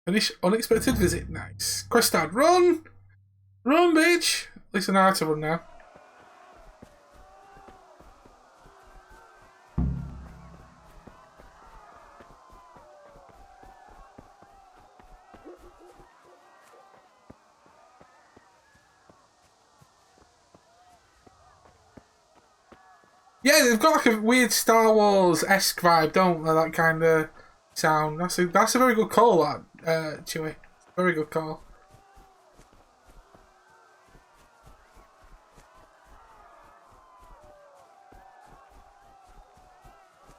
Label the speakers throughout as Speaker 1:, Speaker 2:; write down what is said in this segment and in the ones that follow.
Speaker 1: Finish unexpected visit. Nice. Quest start. Run! Run, bitch! At least I know how to run now. Yeah, they've got like a weird Star Wars-esque vibe, don't they? That kind of sound. That's a very good call, that, Chewie. Very good call.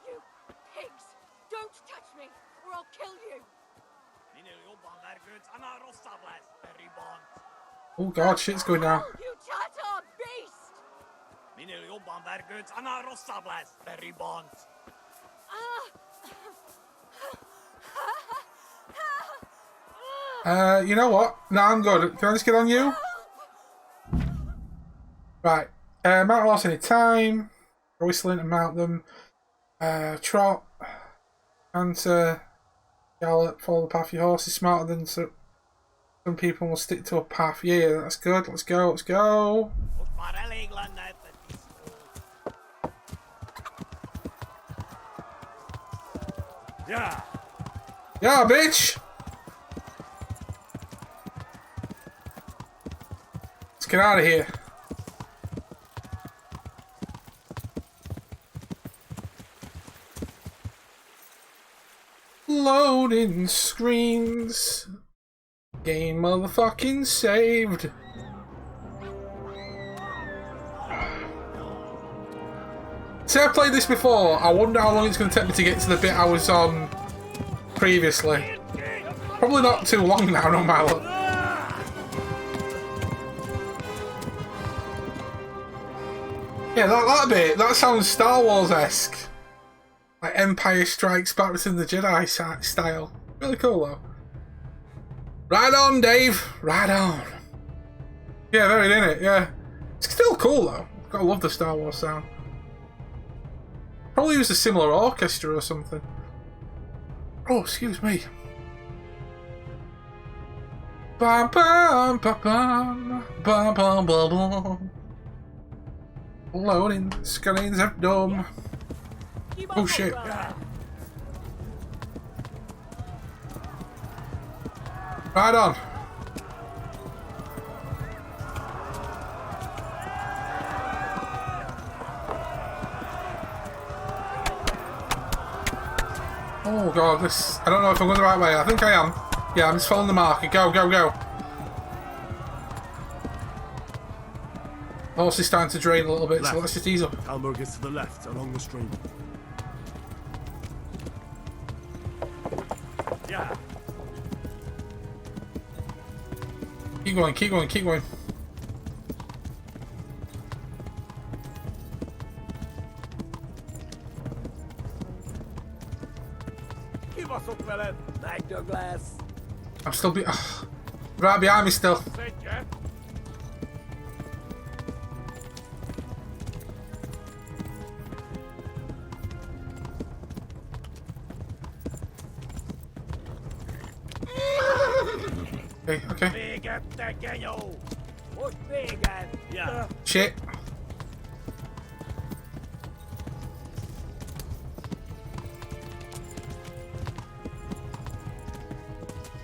Speaker 2: You pigs! Don't touch me, or I'll kill you!
Speaker 1: Oh god, shit's going down.
Speaker 2: You tatar beast!
Speaker 1: You know what? No, I'm good. Can I just get on you? Right. Mount horse any time. Whistling to mount them. Trot. Canter. Gallop. Follow the path. Your horse is smarter than some people will stick to a path. Yeah, that's good. Let's go. Let's go.
Speaker 3: Yeah.
Speaker 1: Yeah, bitch. Let's get out of here. Loading screens. Game motherfucking saved. See, I've played this before. I wonder how long it's going to take me to get to the bit I was on previously. Probably not too long now, no matter. Yeah, that bit, that sounds Star Wars-esque. Like Empire Strikes Back within the Jedi style. Really cool, though. Right on, Dave. Right on. Yeah, very in it, yeah. It's still cool, though. Gotta love the Star Wars sound. Probably use a similar orchestra or something. Oh, excuse me. Bum, bum, bum, bum, bum, bum, bum, bum. Loading. Screens have dome. Oh, shit. Right on. Oh god, this... I don't know if I'm going the right way. I think I am. Yeah, I'm just following the marker. Go, go, go. Horse is starting to drain a little bit, so let's just ease up.
Speaker 3: Talmberg is to the left, along the stream. Yeah.
Speaker 1: Keep going, keep going, keep going. I'm still right behind me still. Okay, okay.
Speaker 3: Yeah.
Speaker 1: Shit.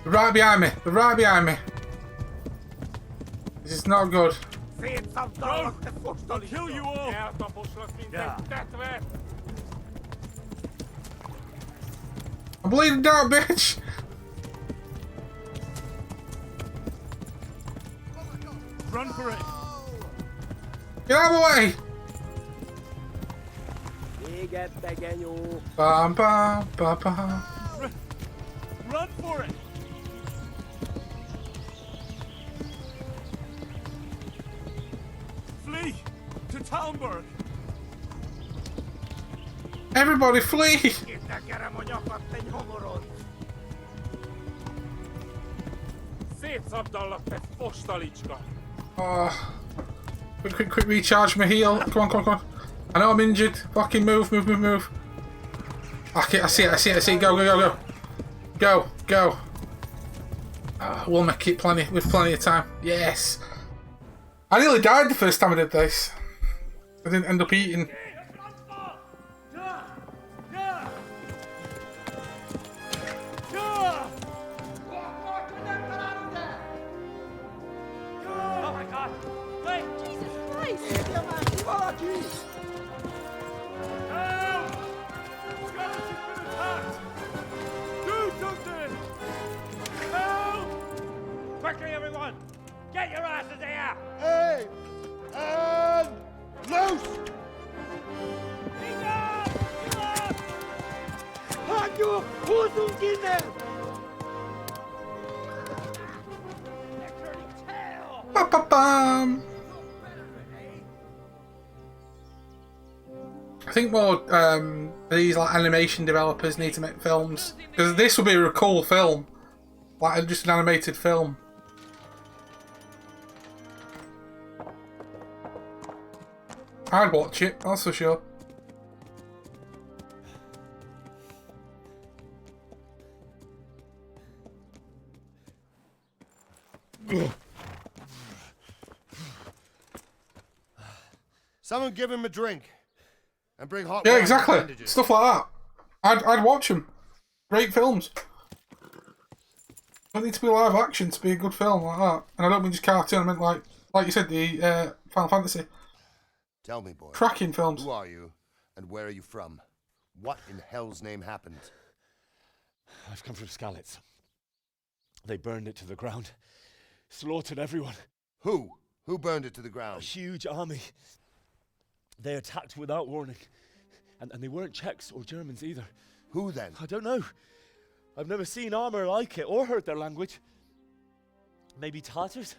Speaker 1: They're right behind me. They're right behind me. This is not good.
Speaker 3: I'll kill you all. Yeah.
Speaker 1: I'm bleeding down, bitch.
Speaker 3: Run for it.
Speaker 1: Get out of the way. Bam, bam, bam, bam.
Speaker 3: Run for it. Flee to Talmberg.
Speaker 1: Everybody flee. Quick, recharge my heal. Come on, come on, come on. I know I'm injured. Fucking move, move, move, move. Okay, I see it, I see it, I see it. Go, go, go, go. Go, go. We'll make it with plenty of time. Yes. I nearly died the first time I did this. I didn't end up eating.
Speaker 3: Oh my God! Wait!
Speaker 2: Jesus Christ!
Speaker 3: Help! Skalitz has been attacked! Do something! Help! Quickly, everyone! Get your asses here!
Speaker 4: Hey! And loose! Hanyo Hosungine!
Speaker 1: Ba-ba-bam. I think more these like animation developers need to make films, because this would be a cool film, like just an animated film. I'd watch it, that's for sure.
Speaker 4: Someone give him a drink. And bring hot
Speaker 1: Yeah,
Speaker 4: water
Speaker 1: exactly.
Speaker 4: and bandages.
Speaker 1: Stuff like that. I'd watch them. Great films. Don't need to be live action to be a good film like that. And I don't mean just cartoon. I meant like you said, the Final Fantasy.
Speaker 4: Tell me, boy.
Speaker 1: Cracking films.
Speaker 4: Who are you, and where are you from? What in hell's name happened?
Speaker 3: I've come from Skalitz. They burned it to the ground. Slaughtered everyone.
Speaker 4: Who? Who burned it to the
Speaker 3: A
Speaker 4: ground?
Speaker 3: huge army. They attacked without warning. And they weren't Czechs or Germans either.
Speaker 4: Who then?
Speaker 3: I don't know. I've never seen armor like it or heard their language. Maybe Tatars?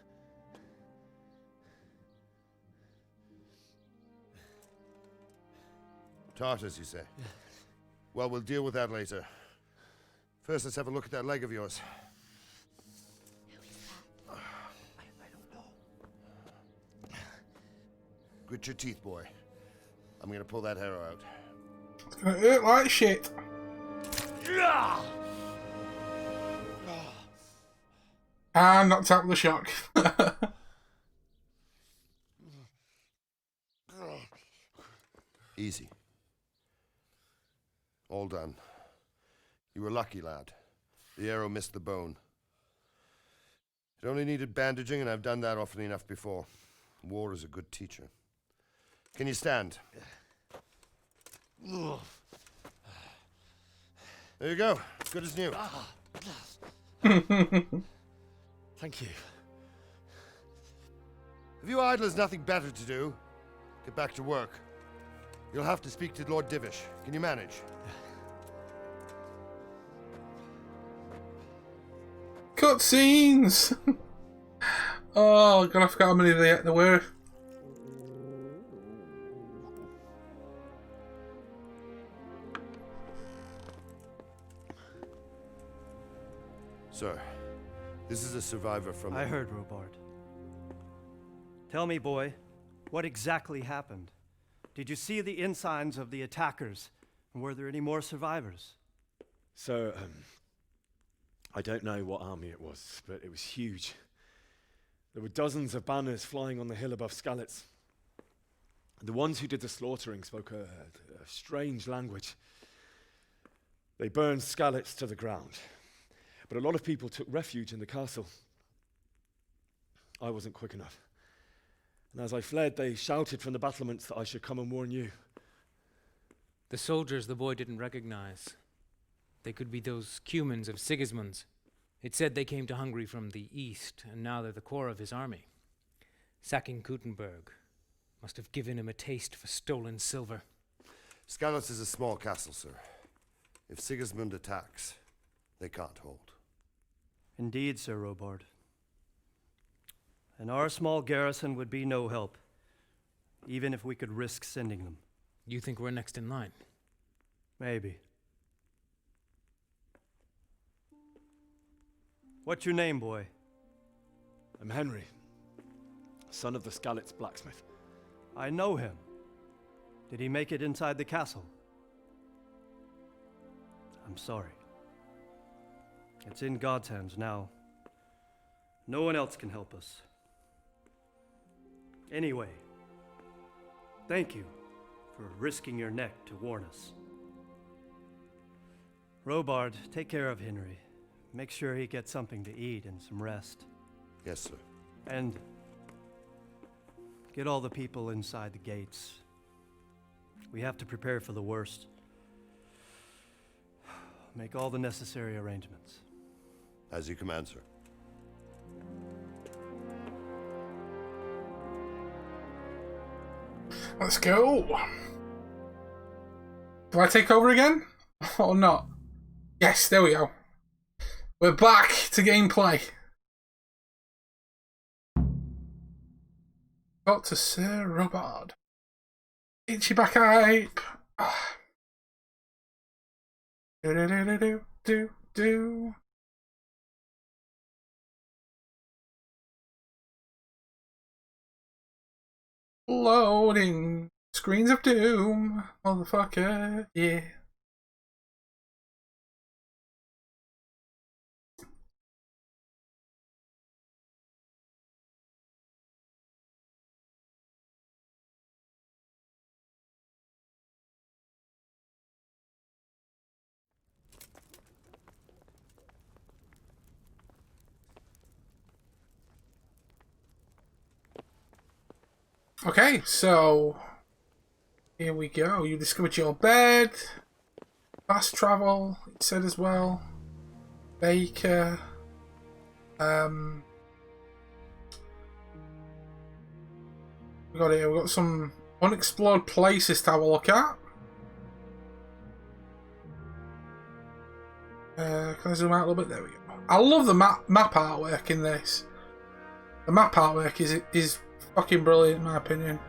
Speaker 4: Tartars, you say? Well, we'll deal with that later. First, let's have a look at that leg of yours.
Speaker 2: I don't know.
Speaker 4: Grit your teeth, boy. I'm gonna pull that arrow out.
Speaker 1: It's gonna hurt like shit. And knocked out with a shock.
Speaker 4: Easy. All done. You were lucky, lad. The arrow missed the bone. It only needed bandaging, and I've done that often enough before. War is a good teacher. Can you stand? There you go. Good as new.
Speaker 3: Thank you.
Speaker 4: If you idlers nothing better to do, get back to work. You'll have to speak to Lord Divish. Can you manage?
Speaker 1: Cutscenes! Oh, God, I forgot how many there were.
Speaker 4: Sir, this is a survivor from...
Speaker 5: I heard, Robard. Tell me, boy, what exactly happened? Did you see the ensigns of the attackers? And were there any more survivors?
Speaker 3: So, I don't know what army it was, but it was huge. There were dozens of banners flying on the hill above Skalitz. The ones who did the slaughtering spoke a strange language. They burned Skalitz to the ground. But a lot of people took refuge in the castle. I wasn't quick enough. And as I fled, they shouted from the battlements that I should come and warn you.
Speaker 6: The soldiers the boy didn't recognize. They could be those Cumans of Sigismund's. It said they came to Hungary from the east, and now they're the core of his army. Sacking Gutenberg must have given him a taste for stolen silver.
Speaker 4: Skalitz is a small castle, sir. If Sigismund attacks, they can't hold.
Speaker 5: Indeed, Sir Robard. And our small garrison would be no help, even if we could risk sending them.
Speaker 6: You think we're next in line?
Speaker 5: Maybe. What's your name, boy?
Speaker 3: I'm Henry, son of the Skalitz blacksmith.
Speaker 5: I know him. Did he make it inside the castle? I'm sorry. It's in God's hands now. No one else can help us. Anyway, thank you for risking your neck to warn us. Robard, take care of Henry. Make sure he gets something to eat and some rest.
Speaker 4: Yes, sir.
Speaker 5: And get all the people inside the gates. We have to prepare for the worst. Make all the necessary arrangements.
Speaker 4: As you command, sir.
Speaker 1: Let's go. Do I take over again? Or not? Yes, there we go. We're back to gameplay. Got to Sir Robard. Itchy back hype. Do. Loading. Screens of doom. Motherfucker. Yeah. Okay, so here we go. You discovered your bed. Fast travel, it said as well. Baker. We got here. We've got some unexplored places to have a look at. Can I zoom out a little bit? There we go. I love the map artwork in this. The map artwork is fucking brilliant in my opinion.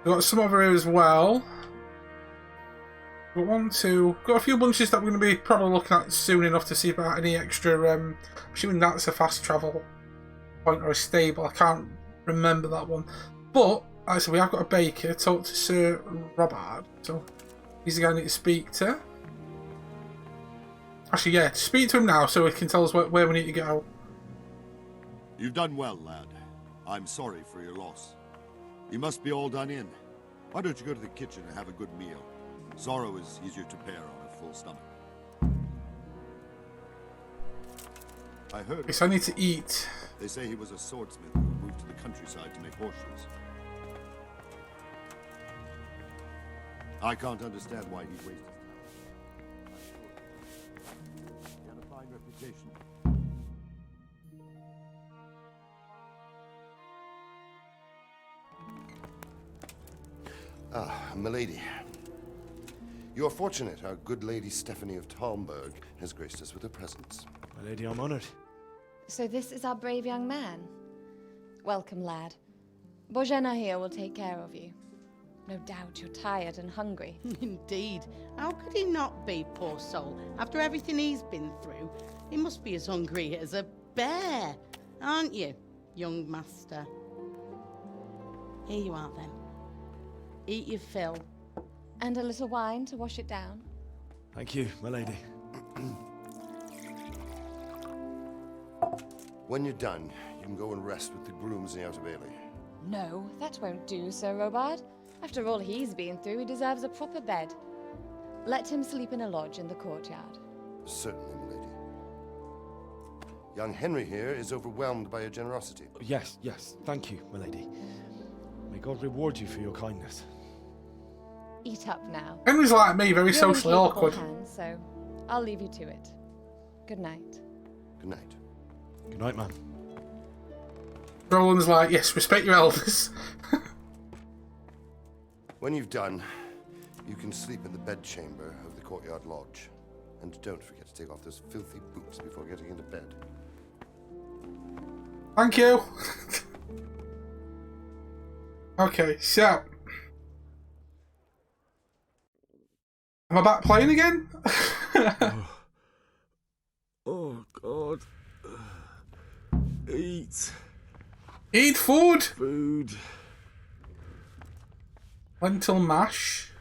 Speaker 1: We've got some over here as well. We've got one, two. Got a few bunches that we're going to be probably looking at soon enough to see about any extra. I'm assuming that's a fast travel point or a stable. I can't remember that one. But as I said, we have got a baker. Talk to Sir Robard. So he's the guy I need to speak to. Actually, yeah, speak to him now so he can tell us where we need to go.
Speaker 7: You've done well, lad. I'm sorry for your loss. You must be all done in. Why don't you go to the kitchen and have a good meal? Sorrow is easier to bear on a full stomach. I heard.
Speaker 1: Yes, I need to eat.
Speaker 7: They say he was a swordsmith who moved to the countryside to make horseshoes. I can't understand why he'd waste his time. He had a fine reputation.
Speaker 4: Ah, milady. You are fortunate our good lady Stephanie of Talmberg has graced us with her presence.
Speaker 3: My lady, I'm honored.
Speaker 8: So this is our brave young man. Welcome, lad. Bozhena here will take care of you. No doubt you're tired and hungry.
Speaker 9: Indeed. How could he not be, poor soul? After everything he's been through, he must be as hungry as a bear, aren't you, young master? Here you are, then. Eat your fill.
Speaker 8: And a little wine to wash it down.
Speaker 3: Thank you, my lady.
Speaker 4: When you're done, you can go and rest with the grooms in the Outer Bailey.
Speaker 8: No, that won't do, Sir Robard. After all he's been through, he deserves a proper bed. Let him sleep in a lodge in the courtyard.
Speaker 4: Certainly, milady. Young Henry here is overwhelmed by your generosity.
Speaker 3: Yes, thank you, my lady. May God reward you for your kindness.
Speaker 8: Eat up now.
Speaker 1: Henry's like me, very
Speaker 8: You're in
Speaker 1: socially
Speaker 8: capable
Speaker 1: awkward.
Speaker 8: hands, so I'll leave you to it. Good night.
Speaker 4: Good night.
Speaker 3: Good night, man.
Speaker 1: Roland's like, yes, respect your elders.
Speaker 4: When you've done, you can sleep in the bedchamber of the courtyard lodge. And don't forget to take off those filthy boots before getting into bed.
Speaker 1: Thank you. Okay, so am I back playing again?
Speaker 3: Oh, God. Eat.
Speaker 1: Eat food.
Speaker 3: Food.
Speaker 1: Lentil mash.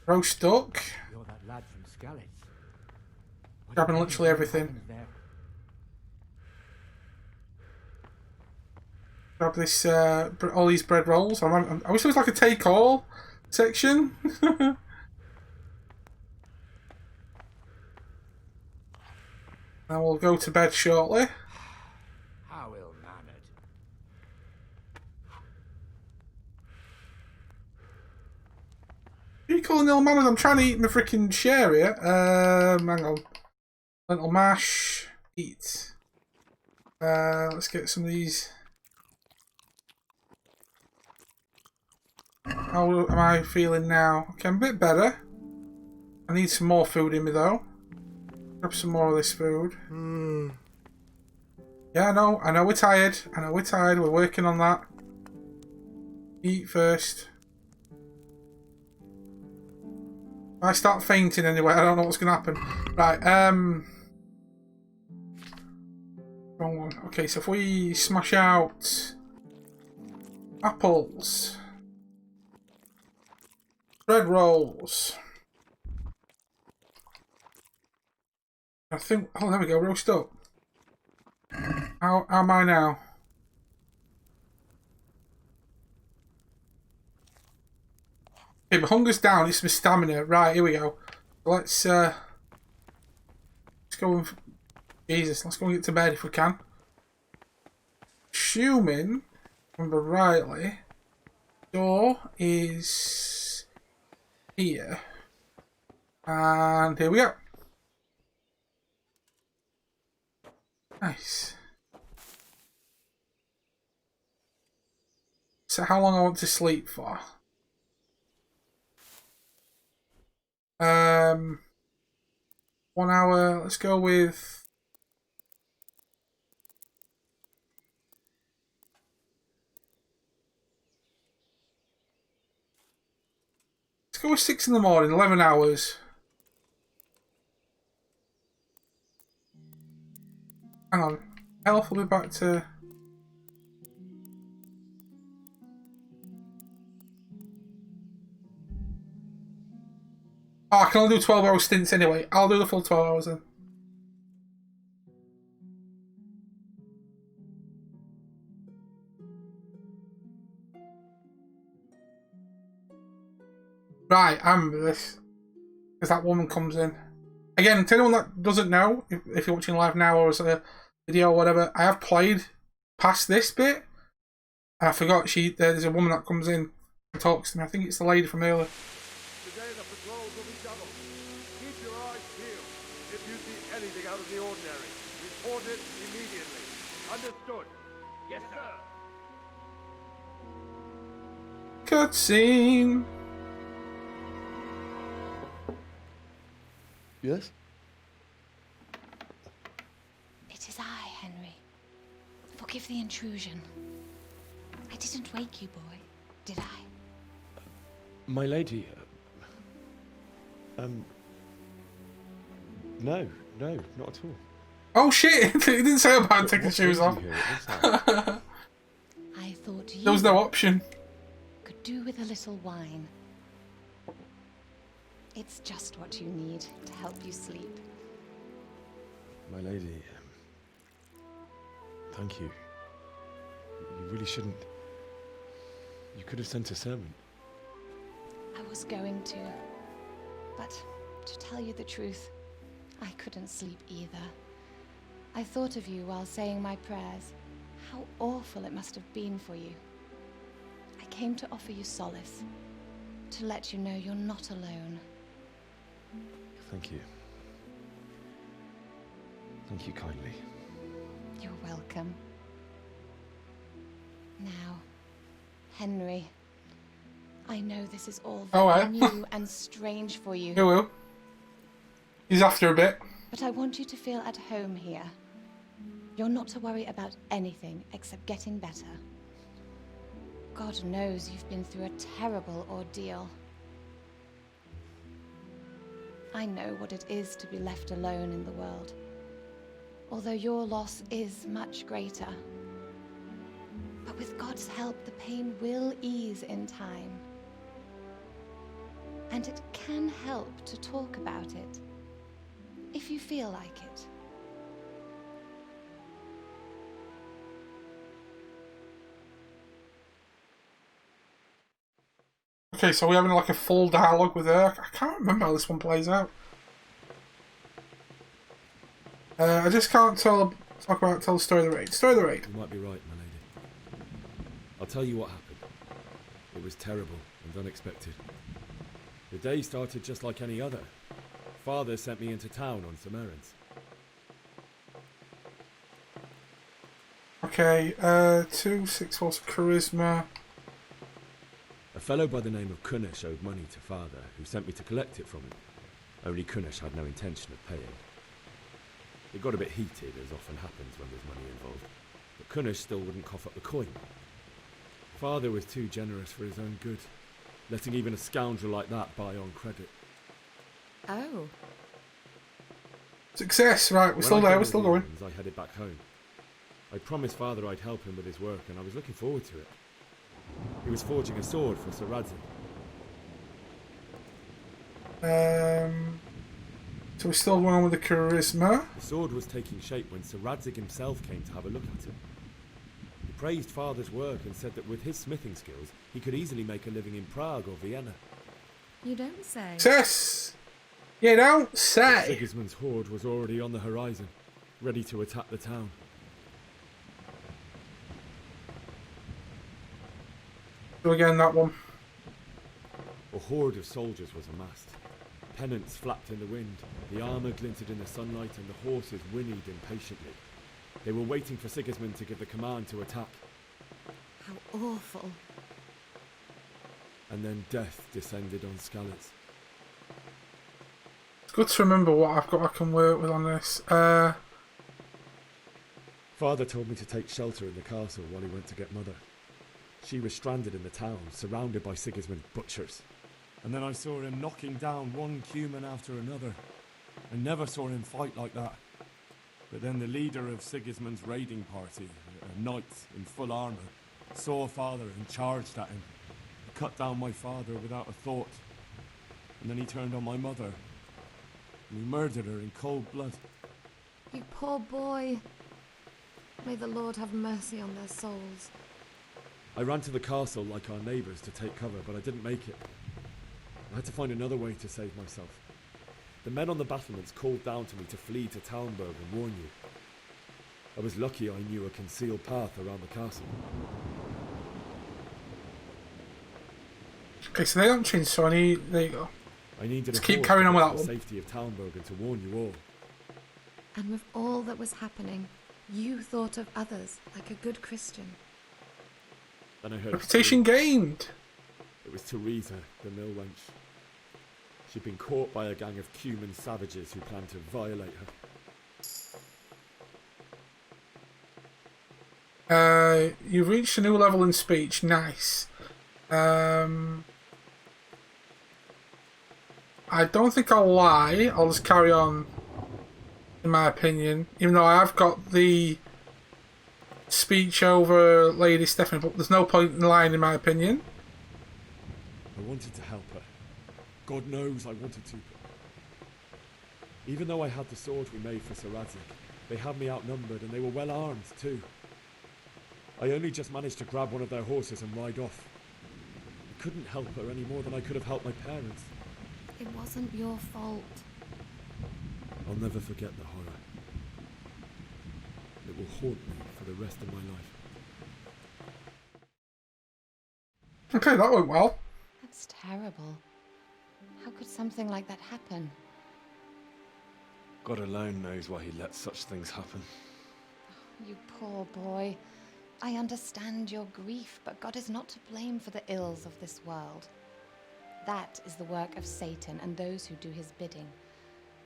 Speaker 1: Roast duck.
Speaker 10: You're that lad from Skalitz.
Speaker 1: Grabbing literally everything.
Speaker 10: There?
Speaker 1: Grab this, all these bread rolls. I wish there was like a take all section. And we'll go to bed shortly.
Speaker 10: How ill-mannered.
Speaker 1: What are you calling ill-mannered? I'm trying to eat my freaking share here. Hang on. Lentil mash. Eat. Let's get some of these. How am I feeling now? Okay, I'm a bit better. I need some more food in me though. Grab some more of this food. Yeah, I know we're tired. We're working on that. Eat first. If I start fainting anyway, I don't know what's going to happen. Right, wrong one. Okay, so if we smash out apples, bread rolls. I think, oh, there we go, roast up. How am I now? Okay, my hunger's down, it's my stamina. Right, here we go. Let's go and, Jesus, let's go and get to bed if we can. Assuming, remember rightly, door is here. And here we go. Nice. So how long I want to sleep for? 1 hour. Let's go with. Let's go with 6 in the morning. 11 hours. Hang on. Health will be back to. Oh, I can only do 12-hour stints anyway. I'll do the full 12 hours then. Right, I remember this. Because that woman comes in. Again, to anyone that doesn't know, if you're watching live now or as a video or whatever, I have played past this bit. And I forgot there's a woman that comes in and talks to me. I think it's the lady from earlier.
Speaker 7: Today the patrols will be doubled. Keep your eyes peeled. If you see anything out of the ordinary, report it immediately. Understood? Yes, sir.
Speaker 1: Cutscene.
Speaker 4: Yes?
Speaker 8: It is I, Henry. Forgive the intrusion. I didn't wake you, boy, did I?
Speaker 3: My lady, no, not at all.
Speaker 1: Oh shit! He didn't say about taking his shoes off.
Speaker 8: I thought you
Speaker 1: There was no option.
Speaker 8: could do with a little wine. It's just what you need to help you sleep.
Speaker 3: My lady, thank you. You really shouldn't. You could have sent a servant.
Speaker 8: I was going to, but to tell you the truth, I couldn't sleep either. I thought of you while saying my prayers. How awful it must have been for you. I came to offer you solace, to let you know you're not alone.
Speaker 3: Thank you. Thank you kindly.
Speaker 8: You're welcome. Now, Henry, I know this is all very new and strange for you.
Speaker 1: He will. He's after a bit.
Speaker 8: But I want you to feel at home here. You're not to worry about anything except getting better. God knows you've been through a terrible ordeal. I know what it is to be left alone in the world, although your loss is much greater. But with God's help, the pain will ease in time. And it can help to talk about it, if you feel like it.
Speaker 1: Okay, so we're having like a full dialogue with her. I can't remember how this one plays out. I just can't tell the story of the raid. Story of the raid.
Speaker 3: You might be right, my lady. I'll tell you what happened. It was terrible and unexpected. The day started just like any other. Father sent me into town on some errands.
Speaker 1: Okay, 2, 6 force charisma.
Speaker 3: A fellow by the name of Kunesh owed money to Father, who sent me to collect it from him. Only Kunesh had no intention of paying. It got a bit heated, as often happens when there's money involved, but Kunesh still wouldn't cough up the coin. Father was too generous for his own good, letting even a scoundrel like that buy on credit.
Speaker 8: Oh.
Speaker 1: Success, right, we're still there, we're still going.
Speaker 3: I headed back home. I promised Father I'd help him with his work, and I was looking forward to it. He was forging a sword for Sir Radzig.
Speaker 1: So we're still going on with the charisma.
Speaker 3: The sword was taking shape when Sir Radzig himself came to have a look at it. He praised Father's work and said that with his smithing skills, he could easily make a living in Prague or Vienna.
Speaker 8: You don't say.
Speaker 1: Success! You don't say!
Speaker 3: But Sigismund's horde was already on the horizon, ready to attack the town.
Speaker 1: So again, that one.
Speaker 3: A horde of soldiers was amassed. Pennants flapped in the wind, the armour glinted in the sunlight, and the horses whinnied impatiently. They were waiting for Sigismund to give the command to attack.
Speaker 8: How awful.
Speaker 3: And then death descended on Skalitz.
Speaker 1: It's good to remember what I've got I can work with on this.
Speaker 3: Father told me to take shelter in the castle while he went to get Mother. She was stranded in the town, surrounded by Sigismund's butchers. And then I saw him knocking down one Cuman after another. I never saw him fight like that. But then the leader of Sigismund's raiding party, a knight in full armour, saw Father and charged at him. He cut down my father without a thought. And then he turned on my mother. And he murdered her in cold blood.
Speaker 8: You poor boy. May the Lord have mercy on their souls.
Speaker 3: I ran to the castle like our neighbours to take cover, but I didn't make it. I had to find another way to save myself. The men on the battlements called down to me to flee to Talmberg and warn you. I was lucky I knew a concealed path around the castle.
Speaker 1: Okay, so they don't change, so I need... There you go.
Speaker 3: I needed
Speaker 1: Let's
Speaker 3: a
Speaker 1: keep
Speaker 3: horse
Speaker 1: carrying
Speaker 3: to
Speaker 1: on with
Speaker 3: get
Speaker 1: that
Speaker 3: to the
Speaker 1: one.
Speaker 3: safety of Talmberg and to warn you all.
Speaker 8: And with all that was happening, you thought of others like a good Christian.
Speaker 3: Then I heard
Speaker 1: Reputation gained.
Speaker 3: It was Teresa, the mill wench. She'd been caught by a gang of Cuman savages who planned to violate
Speaker 1: her. You've reached a new level in speech. Nice. I don't think I'll lie. I'll just carry on, in my opinion. Even though I've got the speech over Lady Stephanie, but there's no point in lying, in my opinion.
Speaker 3: I wanted to help her. God knows I wanted to. Even though I had the sword we made for Sir Radzig, they had me outnumbered and they were well armed too. I only just managed to grab one of their horses and ride off. I couldn't help her any more than I could have helped my parents.
Speaker 8: It wasn't your fault.
Speaker 3: I'll never forget the horror. It will haunt me for the rest of my life.
Speaker 1: Okay, that went well.
Speaker 8: That's terrible. How could something like that happen?
Speaker 3: God alone knows why he lets such things happen.
Speaker 8: You poor boy. I understand your grief, but God is not to blame for the ills of this world. That is the work of Satan and those who do his bidding.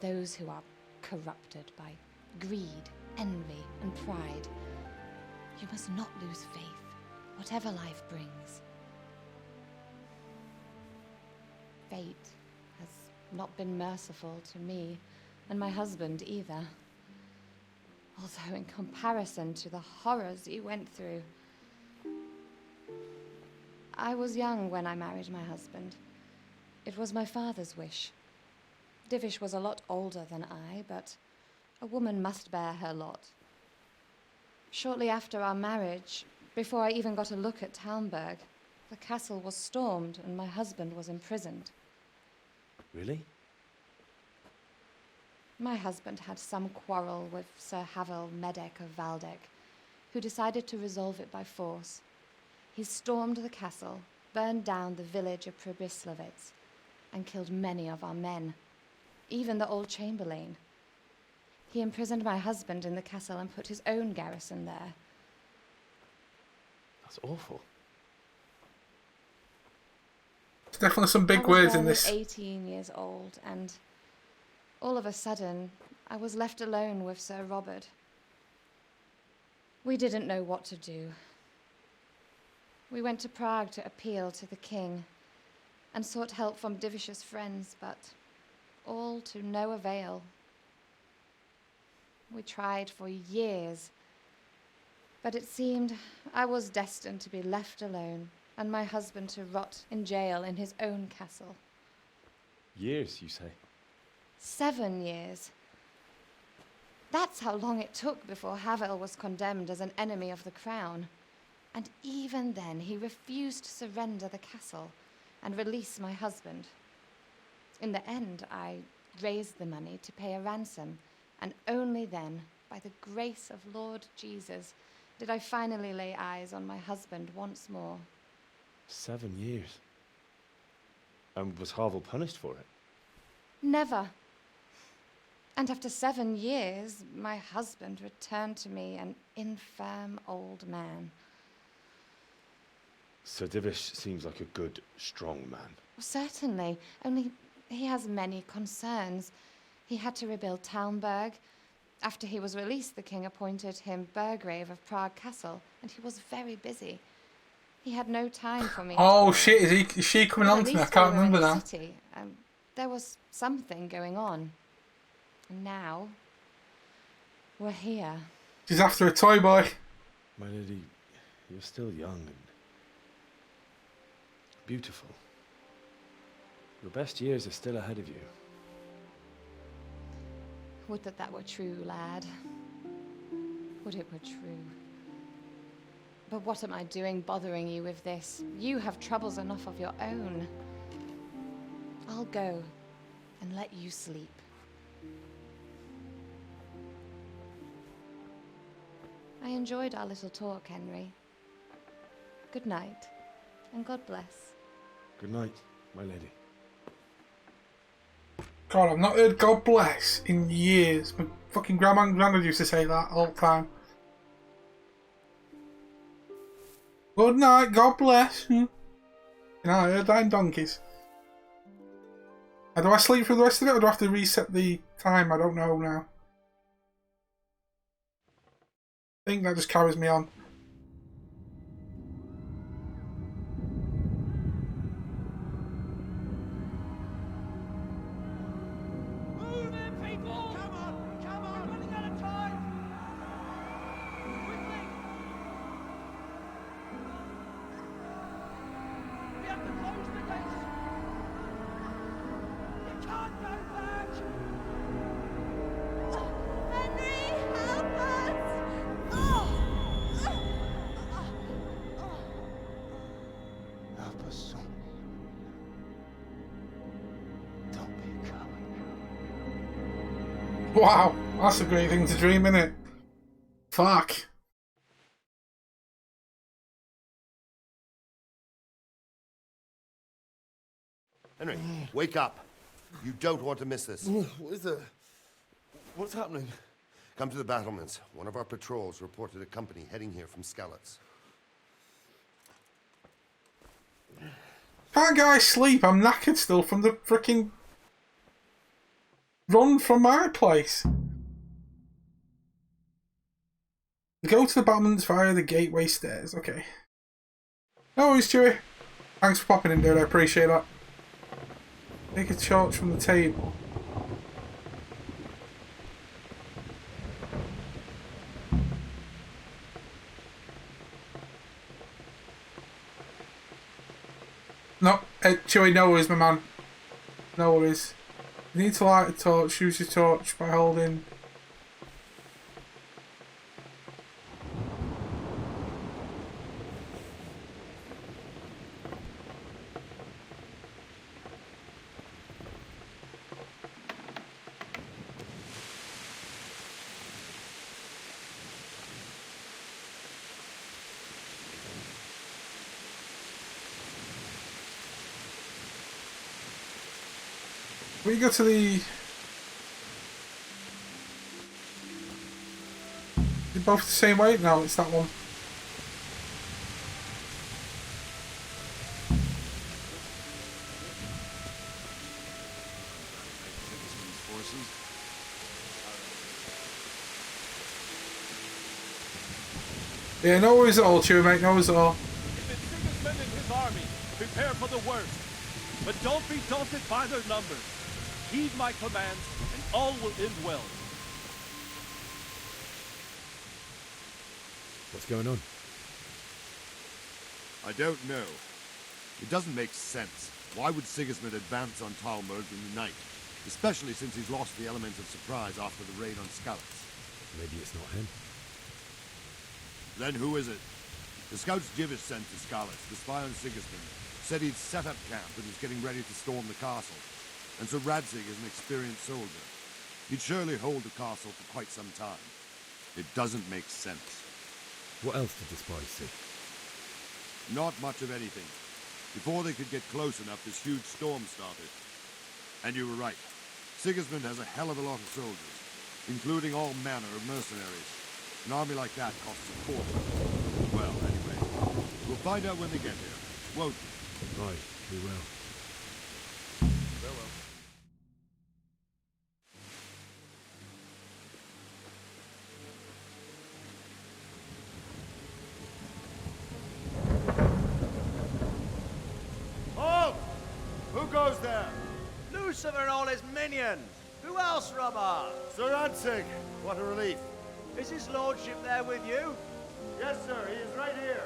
Speaker 8: Those who are corrupted by greed, envy, and pride. You must not lose faith, whatever life brings. Fate has not been merciful to me, and my husband either. Although in comparison to the horrors you went through. I was young when I married my husband. It was my father's wish. Divish was a lot older than I, but a woman must bear her lot. Shortly after our marriage, before I even got a look at Talmberg, The castle was stormed and my husband was imprisoned.
Speaker 3: Really?
Speaker 8: My husband had some quarrel with Sir Havel Medek of Valdek, who decided to resolve it by force. He stormed the castle, burned down the village of Pribyslavitz, and killed many of our men, even the old chamberlain. He imprisoned my husband in the castle and put his own garrison there.
Speaker 3: That's awful.
Speaker 1: There's definitely some big words in
Speaker 8: I was
Speaker 1: this.
Speaker 8: barely 18 years old, and all of a sudden, I was left alone with Sir Robert. We didn't know what to do. We went to Prague to appeal to the king and sought help from Divish's friends, but all to no avail. We tried for years, but it seemed I was destined to be left alone and my husband to rot in jail in his own castle.
Speaker 3: Years, you say?
Speaker 8: 7 years. That's how long it took before Havel was condemned as an enemy of the crown. And even then, he refused to surrender the castle and release my husband. In the end, I raised the money to pay a ransom, and only then, by the grace of Lord Jesus, did I finally lay eyes on my husband once more.
Speaker 3: 7 years. And was Havel punished for it?
Speaker 8: Never. And after 7 years, my husband returned to me an infirm old man.
Speaker 3: Sir Divish seems like a good, strong man.
Speaker 8: Certainly, only he has many concerns. He had to rebuild Talmberg. After he was released, the king appointed him Burgrave of Prague Castle, and he was very busy. He had no time for me.
Speaker 1: Oh shit, is she coming on to me? I can't remember now.
Speaker 8: City. There was something going on. And now, we're here.
Speaker 1: She's after a toy boy.
Speaker 3: My lady, you're still young and beautiful. Your best years are still ahead of you.
Speaker 8: Would that were true, lad. Would it were true. But what am I doing bothering you with this? You have troubles enough of your own. I'll go and let you sleep. I enjoyed our little talk, Henry. Good night, and God bless.
Speaker 3: Good night, my lady.
Speaker 1: God, I've not heard God bless in years. My fucking grandma and granddad used to say that all the time. Good night, God bless. You know, I heard that in donkeys. Now, do I sleep through the rest of it, or do I have to reset the time? I don't know now. I think that just carries me on.
Speaker 11: Move in, people! Come on! Come on! We're running out of time! Quickly! We have to close the gates! You can't go back!
Speaker 2: Henry, help us!
Speaker 4: Help us, son. Don't be a coward.
Speaker 1: Wow, that's a great thing to dream, innit? Fuck.
Speaker 4: Henry, wake up. You don't want to miss this.
Speaker 12: What is it? What's happening?
Speaker 4: Come to the battlements. One of our patrols reported a company heading here from Skalitz.
Speaker 1: Can't guys sleep? I'm knackered still from the freaking run from my place. Go to the battlements via the gateway stairs. Okay. No worries, Chewie. Thanks for popping in, dude. I appreciate that. Take a torch from the table. No, Chewie, no worries, my man. No worries. You need to light a torch. Use your torch by holding. We go to the... They're both the same way? No, it's that one. Yeah, no worries at all, Chewie, mate, no worries at all.
Speaker 11: If it's Sigismund and his army, prepare for the worst. But don't be daunted by their numbers. Heed my commands, and all will end well.
Speaker 3: What's going on?
Speaker 7: I don't know. It doesn't make sense. Why would Sigismund advance on Talmberg in the night? Especially since he's lost the element of surprise after the raid on Skalitz.
Speaker 3: Maybe it's not him.
Speaker 7: Then who is it? The scouts Jivish sent to Skalitz to spy on Sigismund said he'd set up camp and was getting ready to storm the castle. And so Radzig is an experienced soldier. He'd surely hold the castle for quite some time. It doesn't make sense.
Speaker 3: What else did the spies see?
Speaker 7: Not much of anything. Before they could get close enough, this huge storm started. And you were right. Sigismund has a hell of a lot of soldiers, including all manner of mercenaries. An army like that costs a fortune. Well, anyway, we'll find out when they get here, won't we?
Speaker 3: Right, we will.
Speaker 7: Farewell.
Speaker 13: Halt! Who goes there? Lucifer and all his minions. Who else, Robber?
Speaker 4: Sir Radzig, what a relief.
Speaker 13: Is his lordship there with you?
Speaker 4: Yes, sir, he is right here.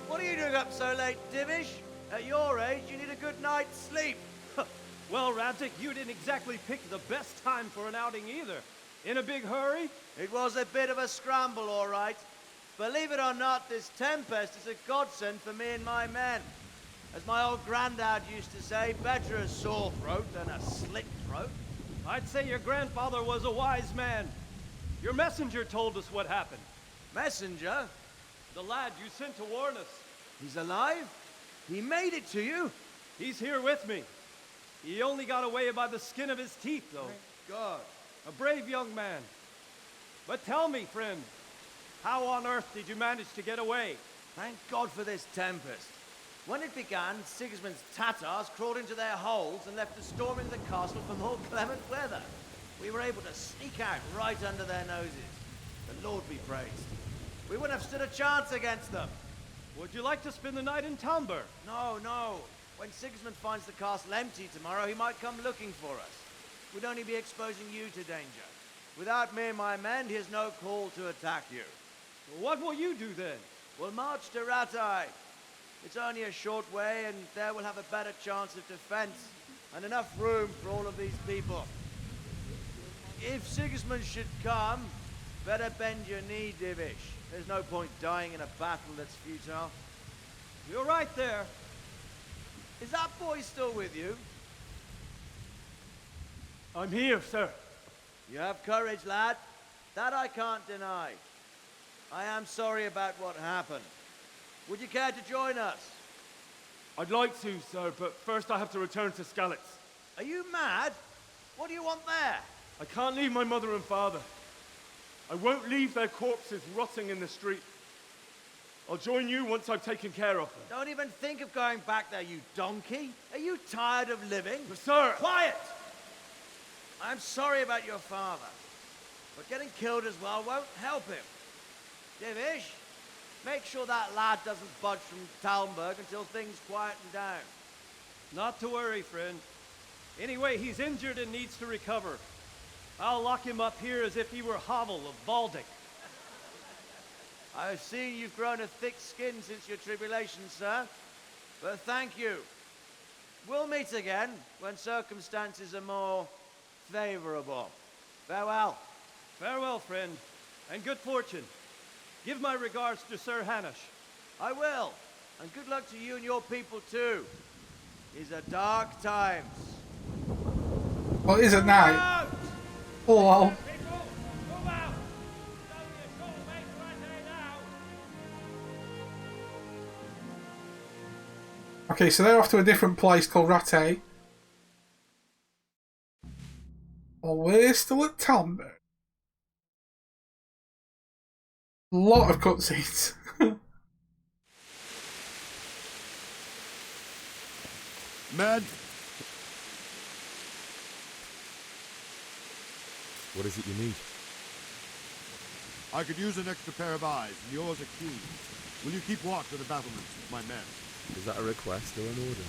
Speaker 13: What are you doing up so late, Divish? At your age, you need a good night's sleep.
Speaker 11: Well, Radzig, you didn't exactly pick the best time for an outing either. In a big hurry?
Speaker 13: It was a bit of a scramble, all right. Believe it or not, this tempest is a godsend for me and my men. As my old granddad used to say, better a sore throat than a slit throat.
Speaker 11: I'd say your grandfather was a wise man. Your messenger told us what happened.
Speaker 13: Messenger?
Speaker 11: The lad you sent to warn us.
Speaker 13: He's alive? He made it to you?
Speaker 11: He's here with me. He only got away by the skin of his teeth, though.
Speaker 13: Thank God.
Speaker 11: A brave young man. But tell me, friend, how on earth did you manage to get away?
Speaker 13: Thank God for this tempest. When it began, Sigismund's Tatars crawled into their holes and left us storming the castle for more clement weather. We were able to sneak out right under their noses. The Lord be praised. We wouldn't have stood a chance against them.
Speaker 11: Would you like to spend the night in Talmberg?
Speaker 13: No, no. When Sigismund finds the castle empty tomorrow, he might come looking for us. We'd only be exposing you to danger. Without me and my men, he has no call to attack you.
Speaker 11: What will you do then?
Speaker 13: We'll march to Ratai. It's only a short way, and there we'll have a better chance of defense and enough room for all of these people. If Sigismund should come, better bend your knee, Divish. There's no point dying in a battle that's futile.
Speaker 11: You're right there.
Speaker 13: Is that boy still with you?
Speaker 11: I'm here, sir.
Speaker 13: You have courage, lad. That I can't deny. I am sorry about what happened. Would you care to join us?
Speaker 11: I'd like to, sir, but first I have to return to Skalitz.
Speaker 13: Are you mad? What do you want there?
Speaker 11: I can't leave my mother and father. I won't leave their corpses rotting in the street. I'll join you once I've taken care of them.
Speaker 13: Don't even think of going back there, you donkey. Are you tired of living?
Speaker 11: But sir!
Speaker 13: Quiet! I'm sorry about your father, but getting killed as well won't help him. Divish, make sure that lad doesn't budge from Talmberg until things quieten down.
Speaker 11: Not to worry, friend. Anyway, he's injured and needs to recover. I'll lock him up here as if he were Havel of Baldic.
Speaker 13: I've seen you've grown a thick skin since your tribulation, sir. But thank you. We'll meet again when circumstances are more favorable. Farewell.
Speaker 11: Farewell, friend, and good fortune. Give my regards to Sir Hanush.
Speaker 13: I will. And good luck to you and your people, too. These are dark times.
Speaker 1: Well, it is at night. Oh, wow. Okay, so they're off to a different place called Rattay. Well, we're still at Talmberg. A lot of cutscenes.
Speaker 7: Man,
Speaker 3: What is it you need?
Speaker 7: I could use an extra pair of eyes, and yours are keen. Will you keep watch of the battlements with my men?
Speaker 3: Is that a request or an order?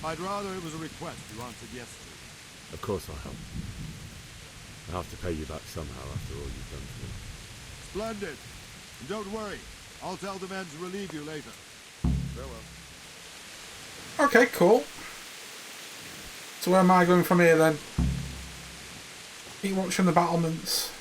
Speaker 7: I'd rather it was a request you answered yes to.
Speaker 3: Of course I'll help. I'll have to pay you back somehow after all you've done for me.
Speaker 7: Splendid. And don't worry, I'll tell the men to relieve you later. Farewell.
Speaker 1: Okay, cool. So where am I going from here then? Keep watching the battlements.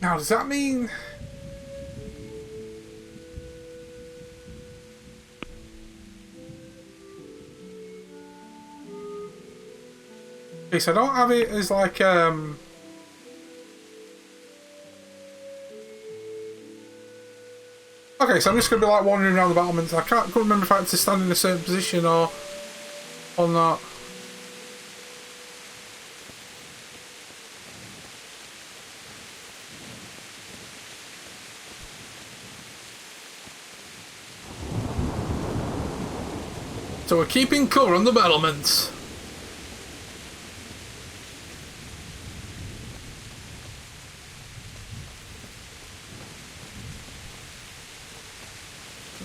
Speaker 1: Now, does that mean... Okay, so I don't have it as like, Okay, so I'm just going to be like wandering around the battlements. I can't remember if I had to stand in a certain position or not. So we're keeping cover on the battlements.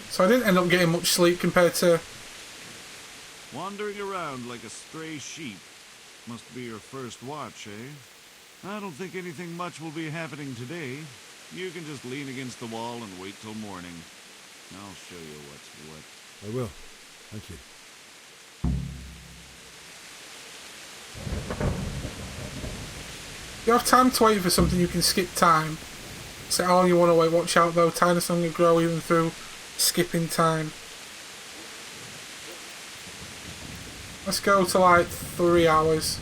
Speaker 1: So I didn't end up getting much sleep compared to...
Speaker 14: Wandering around like a stray sheep. Must be your first watch, eh? I don't think anything much will be happening today. You can just lean against the wall and wait till morning. I'll show you what's what.
Speaker 3: I will. Thank you.
Speaker 1: If you have time to wait for something, you can skip time. Set how long you want to wait. Watch out though, tiredness can grow even through skipping time. Let's go to like 3 hours.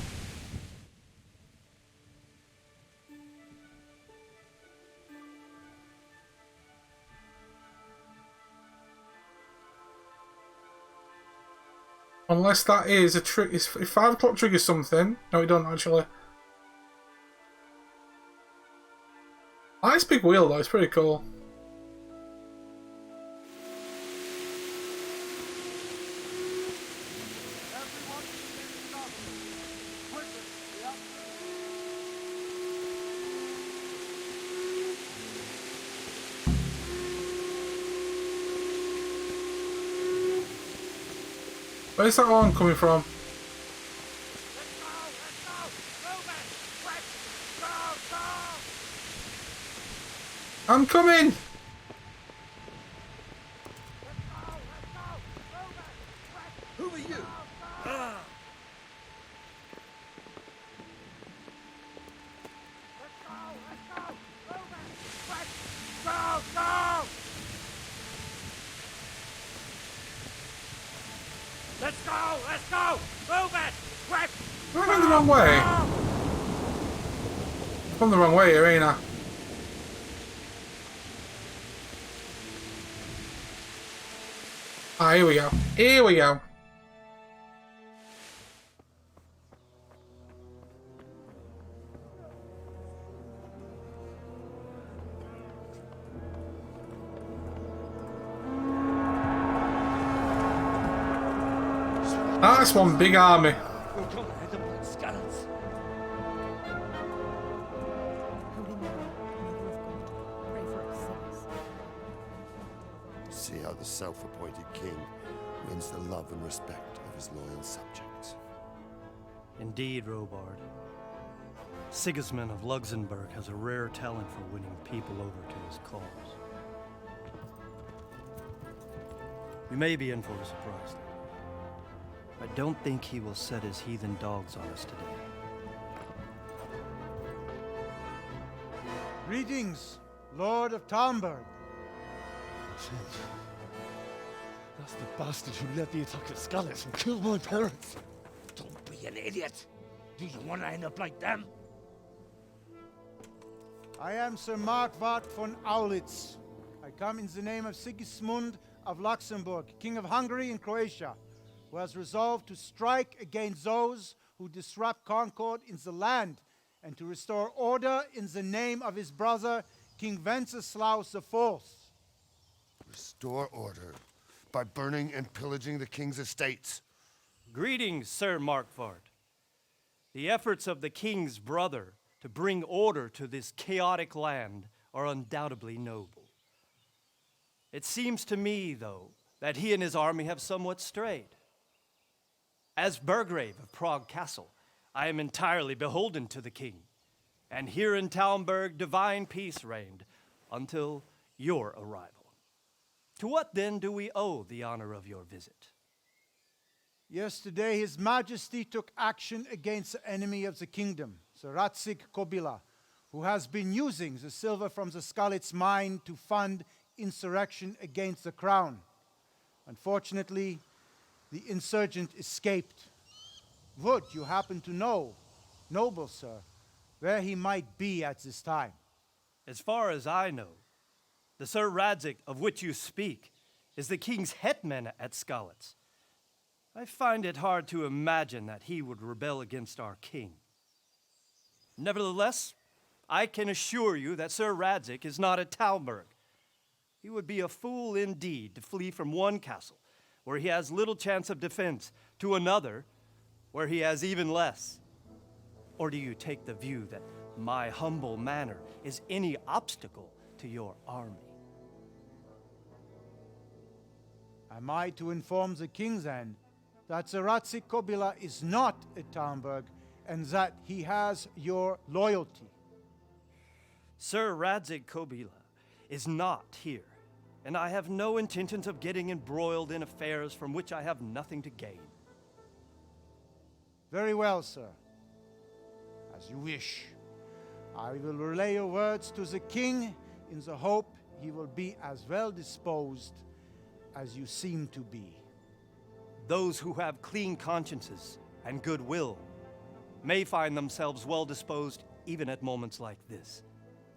Speaker 1: Unless that is a trick. If 5 o'clock triggers something. No, it don't actually. Nice big wheel though, it's pretty cool. Where's that horn coming from? I'm coming!
Speaker 12: Who are you?
Speaker 11: Let's go! Let's go! Move it! Quick!
Speaker 1: I'm going the wrong way. I've gone the wrong way here, ain't I? Ah, here we go. Here we go. That's one big army.
Speaker 11: We'll come and hit them like Skalitz.
Speaker 2: Holy Man, Mother of God, pray for us sinners.
Speaker 4: See how the self-appointed king wins the love and respect of his loyal subjects.
Speaker 5: Indeed, Robard. Sigismund of Luxembourg has a rare talent for winning people over to his cause. We may be in for a surprise. I don't think he will set his heathen dogs on us today.
Speaker 15: Greetings, Lord of Talmberg.
Speaker 11: That's the bastard who led the attack at Skalitz and killed my parents.
Speaker 10: Don't be an idiot. Do you want to end up like them?
Speaker 15: I am Sir Markwart von Aulitz. I come in the name of Sigismund of Luxembourg, King of Hungary and Croatia, who has resolved to strike against those who disrupt concord in the land and to restore order in the name of his brother, King Wenceslaus IV.
Speaker 4: Restore order by burning and pillaging the king's estates.
Speaker 5: Greetings, Sir Markwart. The efforts of the king's brother to bring order to this chaotic land are undoubtedly noble. It seems to me, though, that he and his army have somewhat strayed. As Burgrave of Prague Castle, I am entirely beholden to the king, and here in Talmberg divine peace reigned until your arrival. To what then do we owe the honor of your visit?
Speaker 15: Yesterday, His Majesty took action against the enemy of the kingdom, Sir Radzig Kobyla, who has been using the silver from the Skalitz mine to fund insurrection against the crown. Unfortunately, the insurgent escaped. Would you happen to know, noble sir, where he might be at this time?
Speaker 5: As far as I know, the Sir Radzig of which you speak is the king's hetman at Skalitz. I find it hard to imagine that he would rebel against our king. Nevertheless, I can assure you that Sir Radzig is not at Talmberg. He would be a fool indeed to flee from one castle, where he has little chance of defense, to another, where he has even less. Or do you take the view that my humble manner is any obstacle to your army?
Speaker 15: Am I to inform the king then that Sir Radzig Kobyla is not at Talmberg and that he has your loyalty?
Speaker 5: Sir Radzig Kobyla is not here, and I have no intentions of getting embroiled in affairs from which I have nothing to gain.
Speaker 15: Very well, sir. As you wish. I will relay your words to the king in the hope he will be as well disposed as you seem to be.
Speaker 5: Those who have clean consciences and goodwill may find themselves well disposed even at moments like this,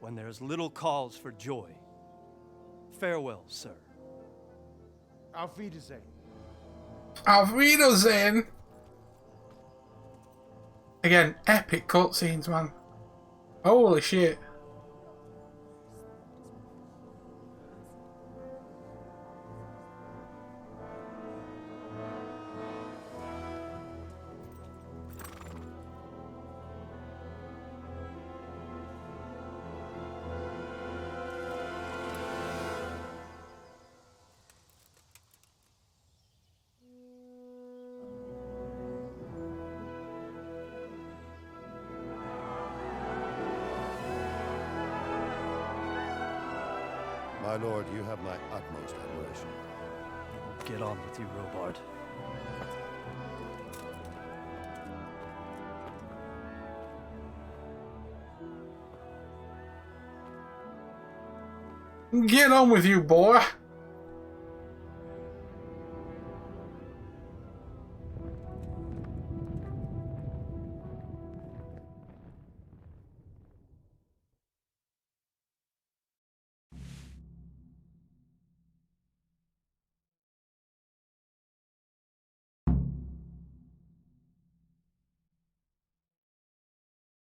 Speaker 5: when there is little cause for joy. Farewell, sir.
Speaker 15: Auf Wiedersehen.
Speaker 1: Auf Wiedersehen. Again, epic cutscenes, man. Holy shit.
Speaker 4: My lord, you have my utmost admiration.
Speaker 5: Get on with you, Robard.
Speaker 1: Get on with you, boy.